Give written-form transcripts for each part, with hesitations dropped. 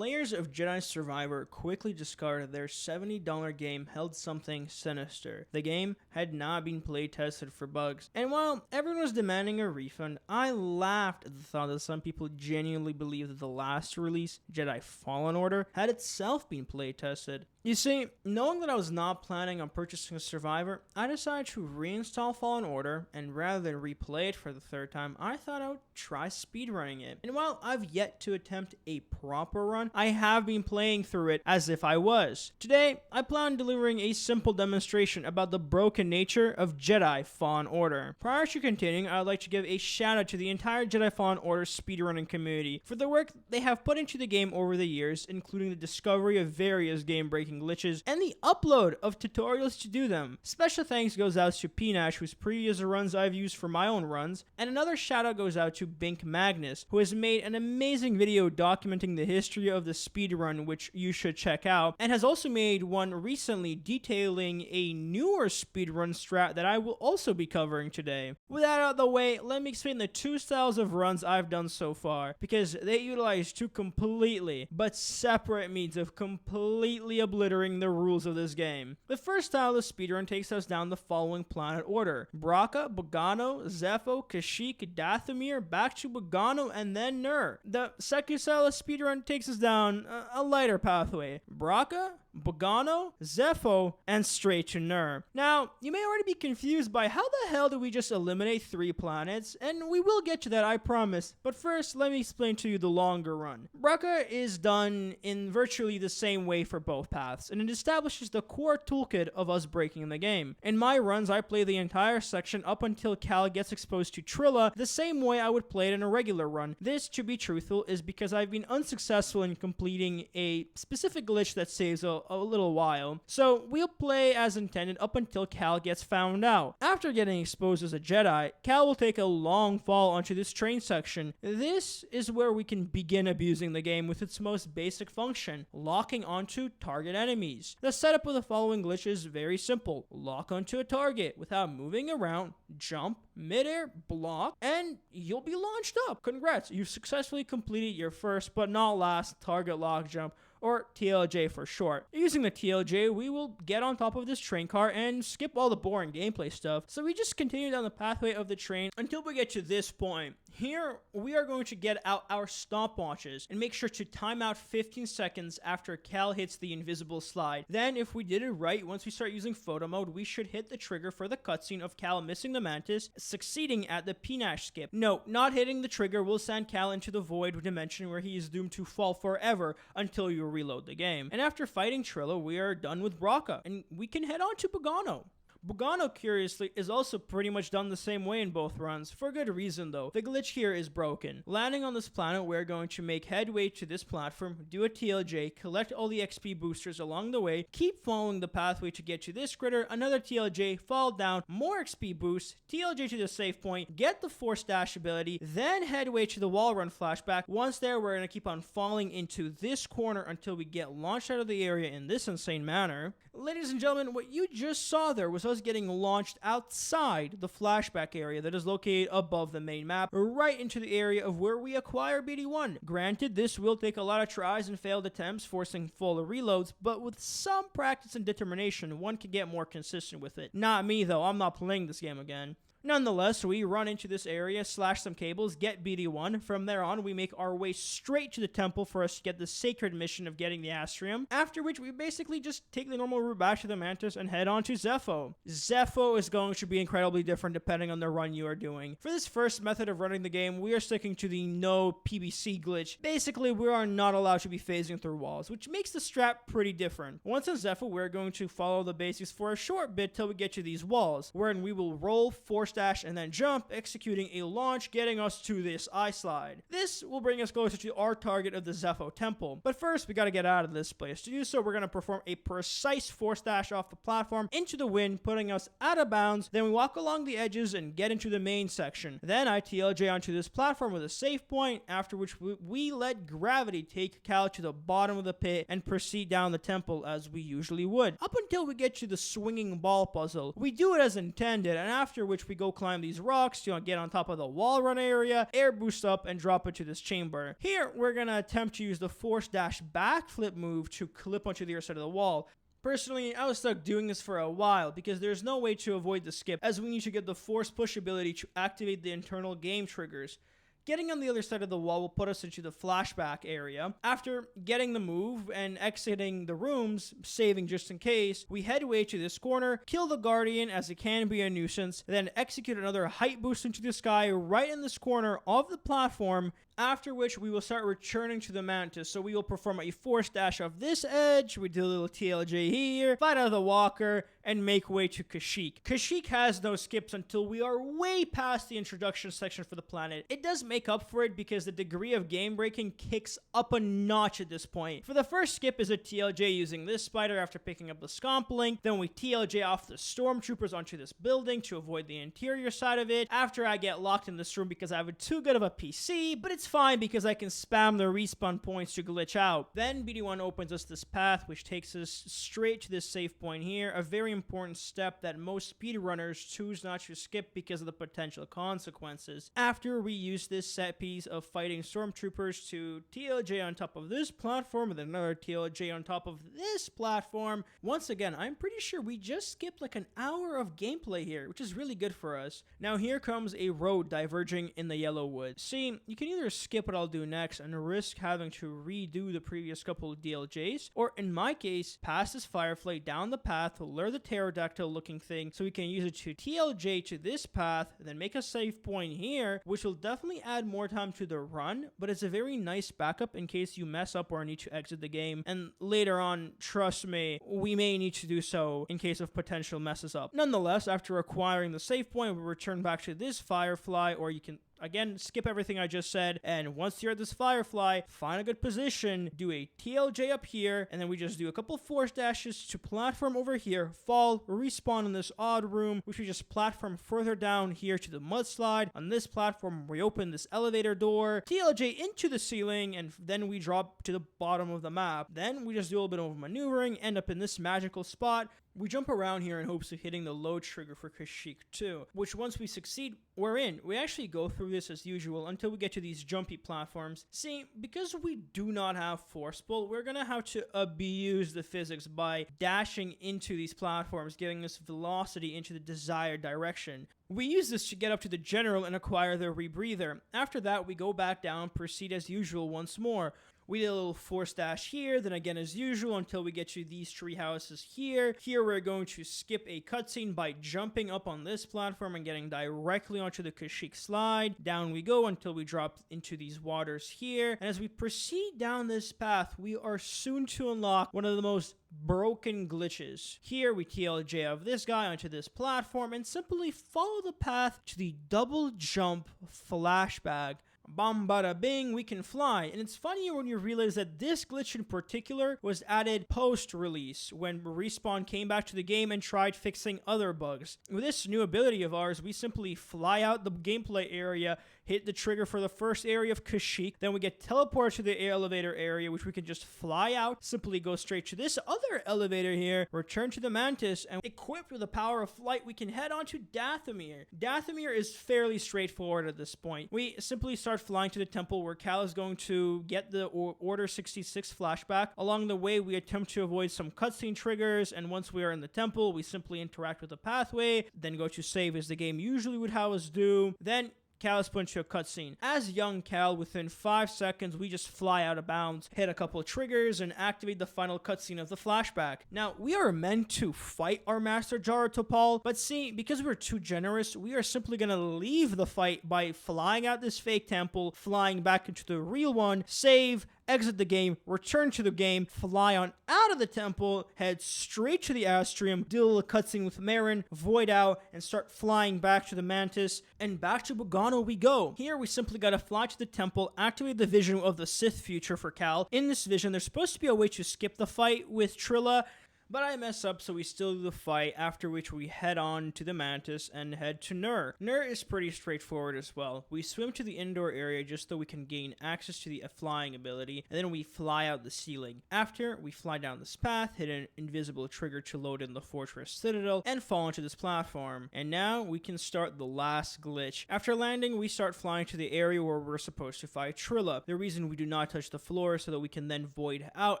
players of Jedi Survivor quickly discovered their $70 game held something sinister. The game had not been play tested for bugs, and while everyone was demanding a refund, I laughed at the thought that some people genuinely believed that the last release, Jedi Fallen Order, had itself been play tested. You see, knowing that I was not planning on purchasing a Survivor, I decided to reinstall Fallen Order, and rather than replay it for the third time, I thought I would try speedrunning it. And while I've yet to attempt a proper run, I have been playing through it as if I was. Today, I plan on delivering a simple demonstration about the broken nature of Jedi Fallen Order. Prior to continuing, I would like to give a shout out to the entire Jedi Fallen Order speedrunning community for the work they have put into the game over the years, including the discovery of various game-breaking glitches and the upload of tutorials to do them. Special thanks goes out to Pnash, whose previous runs I've used for my own runs, and another shout out goes out to Binks Magnus, who has made an amazing video documenting the history of the speedrun, which you should check out, and has also made one recently detailing a newer speedrun strat that I will also be covering today. With that out of the way, let me explain the two styles of runs I've done so far, because they utilize two completely but separate means of completely obliterating the rules of this game. The first style of speedrun takes us down the following planet order: Bracca, Bogano, Zepho, Kashyyyk, Dathomir, back to Bogano, and then Nur. The second style of speedrun takes us down a lighter pathway: Bracca, Bogano, Zepho, and straight to Nur. Now, you may already be confused by how the hell did we just eliminate 3 planets, and we will get to that, I promise. But first, let me explain to you the longer run. Bracca is done in virtually the same way for both paths, and it establishes the core toolkit of us breaking the game. In my runs, I play the entire section up until Cal gets exposed to Trilla the same way I would play it in a regular run. This, to be truthful, is because I've been unsuccessful in completing a specific glitch that saves a little while. So we'll play as intended up until Cal gets found out. After getting exposed as a Jedi, Cal will take a long fall onto this train section. This is where we can begin abusing the game with its most basic function: locking onto target enemies. The setup of the following glitch is very simple: lock onto a target without moving around, jump, midair, block, and you'll be launched up. Congrats, you've successfully completed your first but not last target lock jump, or TLJ for short. Using the TLJ, we will get on top of this train car and skip all the boring gameplay stuff, so we just continue down the pathway of the train until we get to this point. Here, we are going to get out our stopwatches and make sure to time out 15 seconds after Cal hits the invisible slide. Then, if we did it right, once we start using photo mode, we should hit the trigger for the cutscene of Cal missing the mantis, succeeding at the Pnash skip. No, not hitting the trigger will send Cal into the void dimension where he is doomed to fall forever until you reload the game. And after fighting Trilla, we are done with Bracca, and we can head on to Bogano. Bogano, curiously, is also pretty much done the same way in both runs, for good reason though. The glitch here is broken. Landing on this planet, we're going to make headway to this platform, do a TLJ, collect all the XP boosters along the way, keep following the pathway to get to this critter, another TLJ, fall down, more XP boost, TLJ to the save point, get the Force Dash ability, then headway to the wall run flashback. Once there, we're going to keep on falling into this corner until we get launched out of the area in this insane manner. Ladies and gentlemen, what you just saw there was us getting launched outside the flashback area that is located above the main map, right into the area of where we acquire BD1. Granted, this will take a lot of tries and failed attempts, forcing full reloads, but with some practice and determination, one can get more consistent with it. Not me though, I'm not playing this game again. Nonetheless, we run into this area, slash some cables, get BD1. From there on, we make our way straight to the temple for us to get the sacred mission of getting the Astrium, after which we basically just take the normal route back to the Mantis and head on to Zepho. Zepho is going to be incredibly different depending on the run you are doing. For this first method of running the game, we are sticking to the no PBC glitch. Basically, we are not allowed to be phasing through walls, which makes the strat pretty different. Once in Zepho, we're going to follow the basics for a short bit till we get to these walls, wherein we will roll, force dash, and then jump, executing a launch, getting us to this eye slide. This will bring us closer to our target of the Zepho Temple. But first, we gotta get out of this place. To do so, we're gonna perform a precise force dash off the platform into the wind, putting us out of bounds. Then we walk along the edges and get into the main section. Then I TLJ onto this platform with a save point, after which we let gravity take Cal to the bottom of the pit and proceed down the temple as we usually would. Up until we get to the swinging ball puzzle. We do it as intended, and after which we go climb these rocks to get on top of the wall run area, air boost up, and drop into this chamber. Here, we're gonna attempt to use the force dash backflip move to clip onto the other side of the wall. Personally, I was stuck doing this for a while because there's no way to avoid the skip, as we need to get the force push ability to activate the internal game triggers. Getting on the other side of the wall will put us into the flashback area. After getting the move and exiting the rooms, saving just in case, we head away to this corner, kill the Guardian as it can be a nuisance, then execute another height boost into the sky right in this corner of the platform, after which we will start returning to the Mantis. So we will perform a force dash of this edge, we do a little TLJ here, fight out of the walker, and make way to Kashyyyk. Kashyyyk has no skips until we are way past the introduction section for the planet. It does make up for it because the degree of game breaking kicks up a notch at this point. For the first skip is a TLJ using this spider after picking up the Scomp Link, then we TLJ off the stormtroopers onto this building to avoid the interior side of it, after I get locked in this room because I have too good of a PC, but it's fine because I can spam the respawn points to glitch out. Then BD1 opens us this path which takes us straight to this save point here, a very important step that most speedrunners choose not to skip because of the potential consequences. After we use this set piece of fighting stormtroopers to TLJ on top of this platform and then another TLJ on top of this platform, once again I'm pretty sure we just skipped like an hour of gameplay here, which is really good for us. Now here comes a road diverging in the yellow wood. See, you can either skip what I'll do next and risk having to redo the previous couple of DLJs, or in my case, pass this Firefly down the path, lure the pterodactyl looking thing so we can use it to TLJ to this path, then make a save point here, which will definitely add more time to the run, but it's a very nice backup in case you mess up or need to exit the game, and later on, trust me, we may need to do so in case of potential messes up. Nonetheless, after acquiring the save point, we return back to this Firefly, or you can again, skip everything I just said, and once you're at this Firefly, find a good position, do a TLJ up here, and then we just do a couple force dashes to platform over here, fall, respawn in this odd room, which we just platform further down here to the mudslide. On this platform, we open this elevator door, TLJ into the ceiling, and then we drop to the bottom of the map. Then we just do a little bit of maneuvering, end up in this magical spot. We jump around here in hopes of hitting the load trigger for Kashyyyk too, which once we succeed, we're in. We actually go through this as usual until we get to these jumpy platforms. See, because we do not have force pull, we're gonna have to abuse the physics by dashing into these platforms, giving us velocity into the desired direction. We use this to get up to the general and acquire the rebreather. After that, we go back down, proceed as usual once more. We did a little force dash here, then again as usual until we get to these tree houses here. Here we're going to skip a cutscene by jumping up on this platform and getting directly onto the Kashyyyk slide. Down we go until we drop into these waters here. And as we proceed down this path, we are soon to unlock one of the most broken glitches. Here we TLJ of this guy onto this platform and simply follow the path to the double jump flashback. Bam bada bing, we can fly. And it's funny when you realize that this glitch in particular was added post-release when Respawn came back to the game and tried fixing other bugs. With this new ability of ours, we simply fly out the gameplay area, hit the trigger for the first area of Kashyyyk, then we get teleported to the elevator area, which we can just fly out, simply go straight to this other elevator here, return to the Mantis, and equipped with the power of flight, we can head on to Dathomir. Dathomir is fairly straightforward at this point. We simply start flying to the temple where Cal is going to get the Order 66 flashback. Along the way, we attempt to avoid some cutscene triggers, and once we are in the temple, we simply interact with the pathway, then go to save as the game usually would have us do. Then Cal is put into a cutscene. As young Cal, within 5 seconds, we just fly out of bounds, hit a couple of triggers, and activate the final cutscene of the flashback. Now, we are meant to fight our Master Jar Topal, but see, because we're too generous, we are simply gonna leave the fight by flying out this fake temple, flying back into the real one, save, exit the game, return to the game, fly on out of the temple, head straight to the Astrium, do a little cutscene with Marin, void out, and start flying back to the Mantis, and back to Bogano we go. Here we simply gotta fly to the temple, activate the vision of the Sith future for Cal. In this vision, there's supposed to be a way to skip the fight with Trilla, But I mess up, so we still do the fight, after which we head on to the Mantis and head to Nur. Nur is pretty straightforward as well. We swim to the indoor area just so we can gain access to the flying ability, and then we fly out the ceiling. After, we fly down this path, hit an invisible trigger to load in the Fortress Citadel, and fall into this platform. And now we can start the last glitch. After landing, we start flying to the area where we're supposed to fight Trilla. The reason we do not touch the floor is so that we can then void out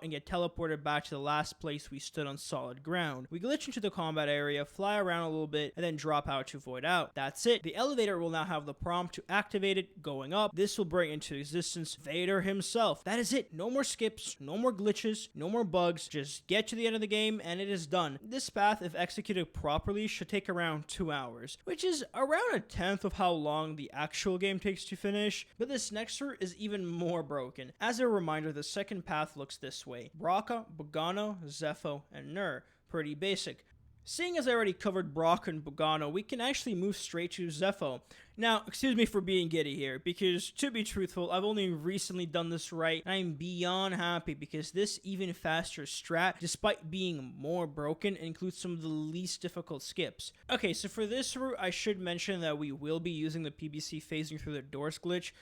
and get teleported back to the last place we stood on solid ground. We glitch into the combat area, fly around a little bit, and then drop out to void out. That's it. The elevator will now have the prompt to activate it going up. This will bring into existence Vader himself. That is it. No more skips, no more glitches, no more bugs. Just get to the end of the game and it is done. This path, if executed properly, should take around 2 hours, which is around a tenth of how long the actual game takes to finish. But this next route is even more broken. As a reminder, the second path looks this way: Bracca, Bogano, Zepho, and Nur. Pretty basic. Seeing as I already covered Bracca and Bogano, we can actually move straight to Zepho. Now, excuse me for being giddy here, because to be truthful, I've only recently done this right, and I'm beyond happy because this even faster strat, despite being more broken, includes some of the least difficult skips. Okay, so for this route, I should mention that we will be using the PBC phasing through the doors glitch.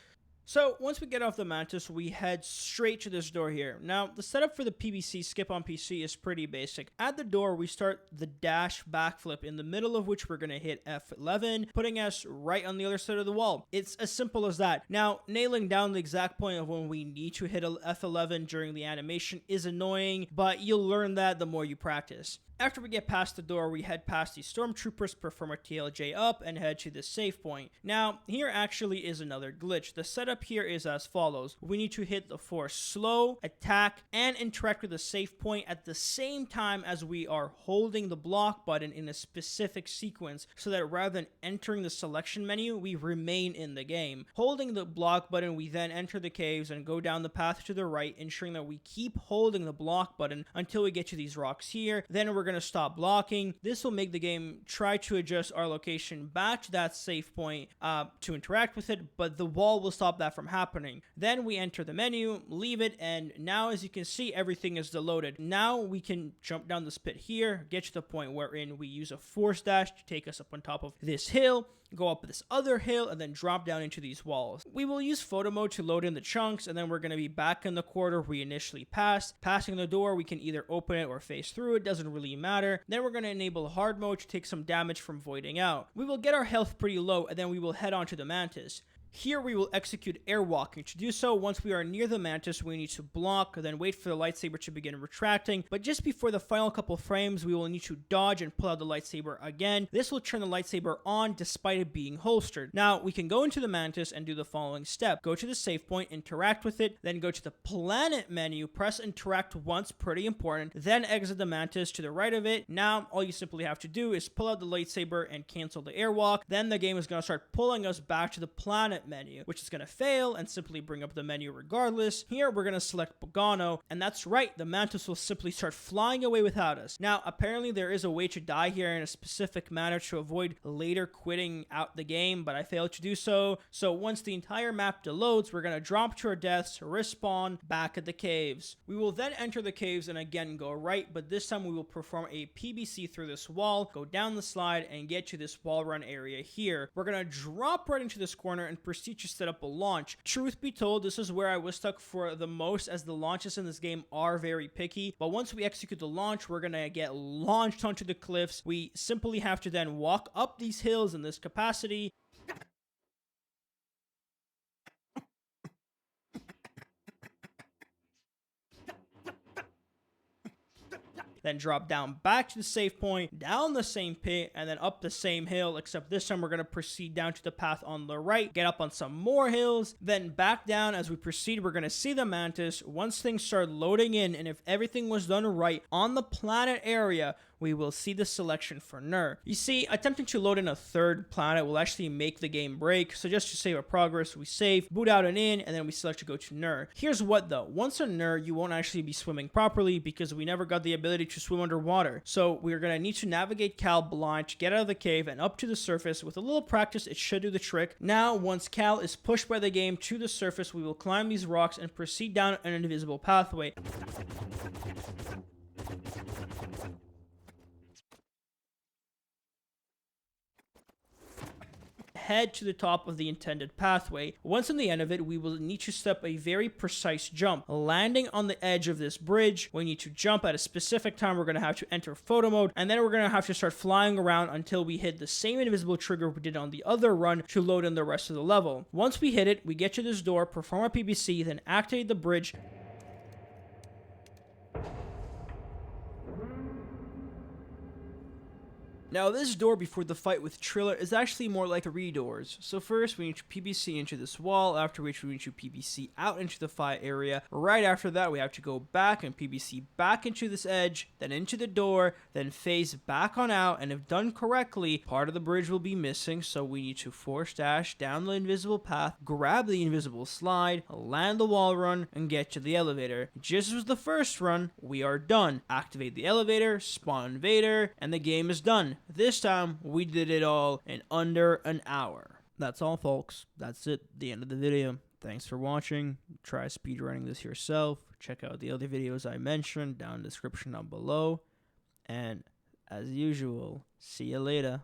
So once we get off the Mantis, we head straight to this door here. Now, the setup for the PBC skip on PC is pretty basic. At the door, we start the dash backflip, in the middle of which we're going to hit F11, putting us right on the other side of the wall. It's as simple as that. Now, nailing down the exact point of when we need to hit F11 during the animation is annoying, but you'll learn that the more you practice. After we get past the door, we head past the stormtroopers, perform a TLJ up, and head to the save point. Now, here actually is another glitch. The setup here is as follows. We need to hit the force slow, attack, and interact with the save point at the same time as we are holding the block button in a specific sequence, so that rather than entering the selection menu, we remain in the game. Holding the block button, we then enter the caves and go down the path to the right, ensuring that we keep holding the block button until we get to these rocks here. Then we're going to stop blocking. This will make the game try to adjust our location back to that save point to interact with it, but the wall will stop that from happening. Then we enter the menu, leave it, and now as you can see, everything is deloaded. Now we can jump down this pit here, get to the point wherein we use a force dash to take us up on top of this hill, go up this other hill, and then drop down into these walls. We will use photo mode to load in the chunks, and then we're going to be back in the corridor we initially passed. Passing the door, we can either open it or face through it, doesn't really matter. Then we're going to enable hard mode to take some damage from voiding out. We will get our health pretty low, and then we will head on to the Mantis. Here we will execute airwalking. To do so, once we are near the Mantis, we need to block, then wait for the lightsaber to begin retracting. But just before the final couple frames, we will need to dodge and pull out the lightsaber again. This will turn the lightsaber on despite it being holstered. Now, we can go into the Mantis and do the following step. Go to the save point, interact with it, then go to the planet menu, press interact once, pretty important, then exit the Mantis to the right of it. Now, all you simply have to do is pull out the lightsaber and cancel the airwalk. Then the game is going to start pulling us back to the planet menu, which is going to fail and simply bring up the menu regardless. Here we're going to select Bogano, and that's right, the Mantis will simply start flying away without us. Now apparently there is a way to die here in a specific manner to avoid later quitting out the game, but I failed to do so. So once the entire map deloads, we're going to drop to our deaths, respawn back at the caves. We will then enter the caves and again go right, but this time we will perform a PBC through this wall, go down the slide, and get to this wall run area here. We're going to drop right into this corner and proceed to set up a launch. Truth be told, this is where I was stuck for the most, as the launches in this game are very picky, but once we execute the launch, we're gonna get launched onto the cliffs. We simply have to then walk up these hills in this capacity. Then drop down back to the save point, down the same pit, and then up the same hill, except this time we're going to proceed down to the path on the right, get up on some more hills, then back down. As we proceed, we're going to see the Mantis. Once things start loading in, and if everything was done right on the planet area, we will see the selection for Nur. You see, attempting to load in a third planet will actually make the game break, so just to save our progress, we save, boot out and in, and then we select to go to Nur. Here's what though, once on Nur, you won't actually be swimming properly because we never got the ability to swim underwater. So we're going to need to navigate Cal blind to get out of the cave and up to the surface. With a little practice, it should do the trick. Now, once Cal is pushed by the game to the surface, we will climb these rocks and proceed down an invisible pathway. head to the top of the intended pathway. Once on the end of it, we will need to step a very precise jump. Landing on the edge of this bridge, we need to jump at a specific time. We're going to have to enter photo mode, and then we're going to have to start flying around until we hit the same invisible trigger we did on the other run to load in the rest of the level. Once we hit it, we get to this door, perform a PBC, then activate the bridge. Now, this door before the fight with Triller is actually more like 3 doors. So first, we need to PBC into this wall, after which we need to PBC out into the fight area. Right after that, we have to go back and PBC back into this edge, then into the door, then phase back on out, and if done correctly, part of the bridge will be missing, so we need to force dash down the invisible path, grab the invisible slide, land the wall run, and get to the elevator. Just as with the first run, we are done. Activate the elevator, spawn invader, and the game is done. This time, we did it all in under an hour. That's all, folks. That's it. The end of the video. Thanks for watching. Try speedrunning this yourself. Check out the other videos I mentioned down in the description down below. And, as usual, see you later.